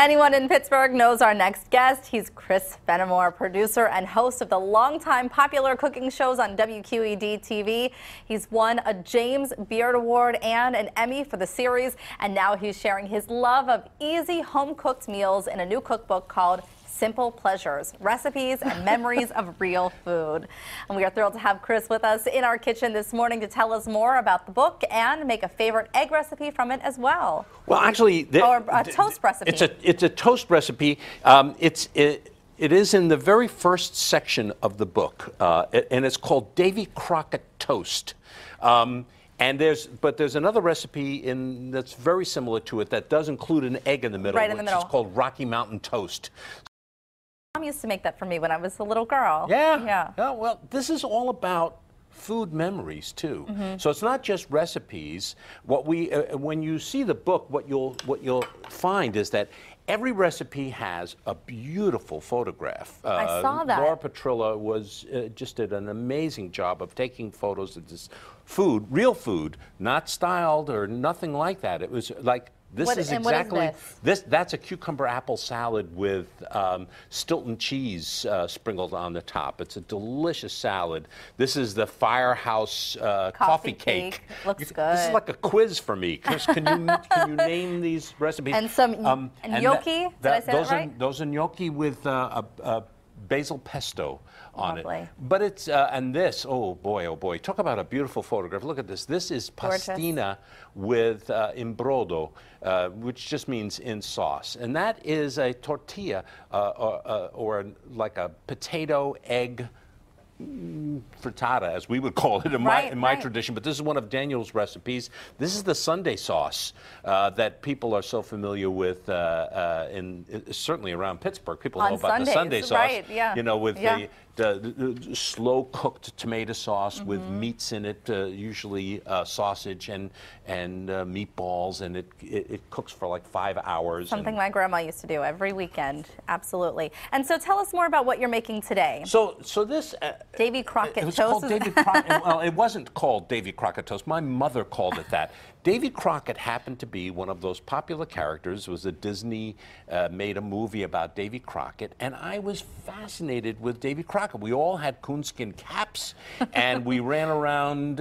Anyone in Pittsburgh knows our next guest. He's Chris Fennimore, producer and host of the longtime popular cooking shows on WQED TV. He's won a James Beard Award and an Emmy for the series, and now he's sharing his love of easy home-cooked meals in a new cookbook called Simple Pleasures, Recipes and Memories of Real Food. And we are thrilled to have Chris with us in our kitchen this morning to tell us more about the book and make a favorite egg recipe from it as well. Well, actually, or a toast recipe. It's a toast recipe. It is in the very first section of the book, and it's called Davy Crockett Toast. And there's another recipe that's very similar to it that does include an egg in the middle, right in the middle. Which is called Rocky Mountain Toast. Mom used to make that for me when I was a little girl. Yeah. Oh, well, this is all about food memories too. So it's not just recipes. When you see the book, what you'll find is that every recipe has a beautiful photograph. I saw that. Laura Petrilla just did an amazing job of taking photos of this food, real food, not styled or nothing like that. It was like, that's a cucumber apple salad with Stilton cheese sprinkled on the top. It's a delicious salad. This is the Firehouse coffee cake. Looks good. This is like a quiz for me. Chris, can you name these recipes? And some gnocchi. Did I say that right? Those are gnocchi with basil pesto on Lovely. it. But it's, and this, oh boy, talk about a beautiful photograph. Look at this. This is pastina with imbrodo, which just means in sauce. And that is a tortilla or like a potato egg frittata, as we would call it in my tradition, but this is one of Daniel's recipes. This is the Sunday sauce that people are so familiar with, certainly around Pittsburgh. People know about the Sunday sauce, you know, with the slow-cooked tomato sauce with meats in it, usually sausage and meatballs, and it cooks for like 5 hours. Something my grandma used to do every weekend, absolutely. And so tell us more about what you're making today. So this Davy Crockett toast. Called Davy Crockett. Well, it wasn't called Davy Crockett Toast. My mother called it that. Davy Crockett happened to be one of those popular characters. It was a Disney made a movie about Davy Crockett, and I was fascinated with Davy Crockett. We all had coonskin caps, and we ran around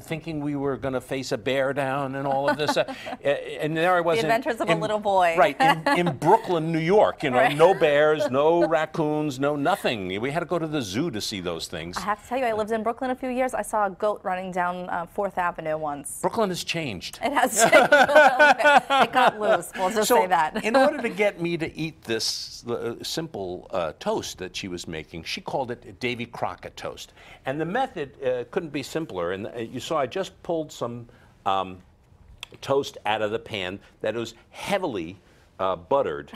thinking we were going to face a bear down and all of this. And there I was. The adventures of a little boy. Right, in Brooklyn, New York. You know, no bears, no raccoons, no nothing. We had to go to the zoo to see those things. I have to tell you, I lived in Brooklyn a few years. I saw a goat running down 4th Avenue once. Brooklyn has changed. It has changed a little bit. It got loose. We'll just say that. In order to get me to eat this simple toast that she was making, she called it Davy Crockett Toast. And the method couldn't be simpler. And you saw I just pulled some toast out of the pan that was heavily buttered.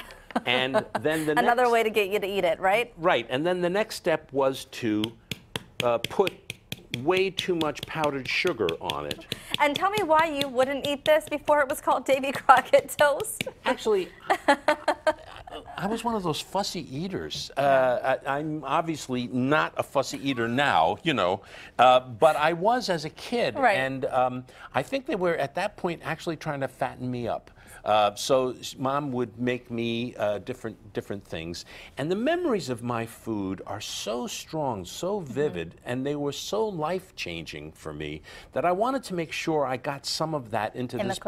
And then another way to get you to eat it, right? Right. And then the next step was to put way too much powdered sugar on it. And tell me why you wouldn't eat this before it was called Davy Crockett Toast. Actually, I was one of those fussy eaters. I'm obviously not a fussy eater now, you know, but I was as a kid. Right. And I think they were at that point actually trying to fatten me up. So Mom would make me different things, and the memories of my food are so strong, so vivid, and they were so life-changing for me that I wanted to make sure I got some of that into this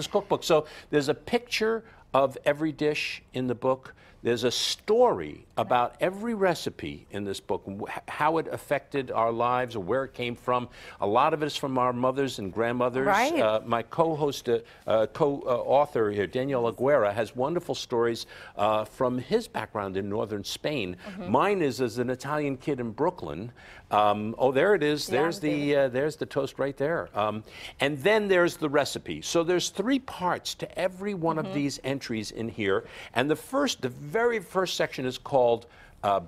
cookbook. So there's a picture of every dish in the book. There's a story about every recipe in this book, how it affected our lives or where it came from. A lot of it is from our mothers and grandmothers. Right. My co-host, co-author here, Daniel Aguera, has wonderful stories from his background in northern Spain. Mine is as an Italian kid in Brooklyn. Oh, there it is. There's the toast right there. And then there's the recipe. So there's 3 parts to every one of these entries in here. And the very first section is called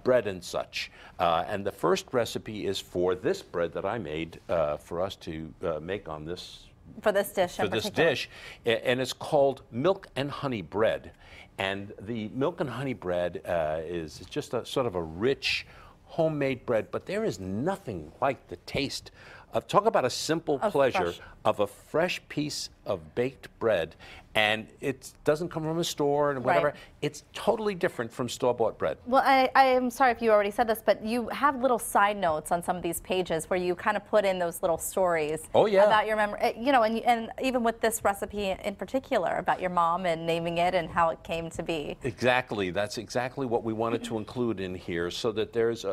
bread and such. And the first recipe is for this bread that I made for us to make on this. For this dish in particular. And it's called milk and honey bread. And the milk and honey bread is just a sort of a rich, homemade bread, but there is nothing like the taste Talk about a simple pleasure fresh. of a fresh piece of baked bread, and it doesn't come from a store and whatever. Right. It's totally different from store-bought bread. Well, I am sorry if you already said this, but you have little side notes on some of these pages where you kind of put in those little stories about your memory, you know, and even with this recipe in particular about your mom and naming it and how it came to be. Exactly. That's exactly what we wanted to include in here, so that there's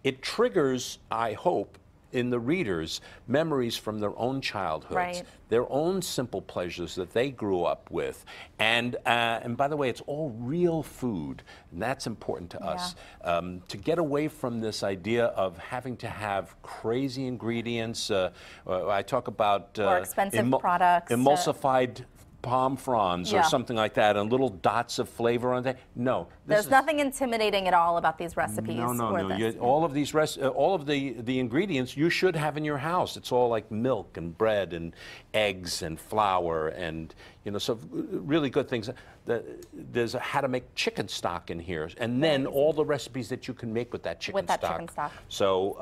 it triggers, I hope, in the readers memories from their own childhoods, Right. their own simple pleasures that they grew up with, and by the way, it's all real food, and that's important to us. To get away from this idea of having to have crazy ingredients. I talk about Or expensive products. emulsified palm fronds or something like that, and little dots of flavor on that. No, there's nothing intimidating at all about these recipes. No. All of these all of the ingredients you should have in your house. It's all like milk and bread and eggs and flour, and so really good things. There's how to make chicken stock in here, and then all the recipes that you can make with that chicken stock. So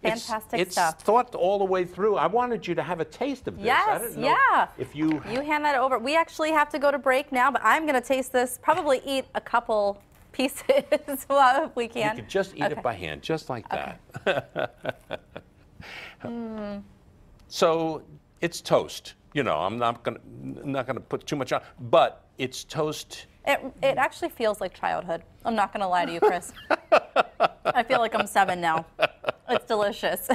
fantastic stuff. It's thought all the way through. I wanted you to have a taste of this. Yes, I didn't know if you hand that over. We actually have to go to break now, but I'm going to taste this. Probably eat a couple pieces if we can. You could just eat it by hand, just like that. So it's toast. I'm not gonna put too much on, but it's toast. It actually feels like childhood. I'm not gonna lie to you, Chris. I feel like I'm 7 now. It's delicious.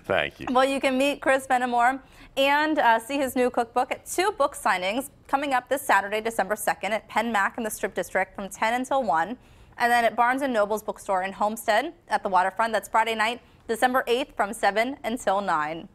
Thank you. Well, you can meet Chris Fennimore and see his new cookbook at 2 book signings coming up this Saturday, December 2nd at Penn Mac in the Strip District from 10 until 1. And then at Barnes & Noble's bookstore in Homestead at the waterfront. That's Friday night, December 8th from 7 until 9.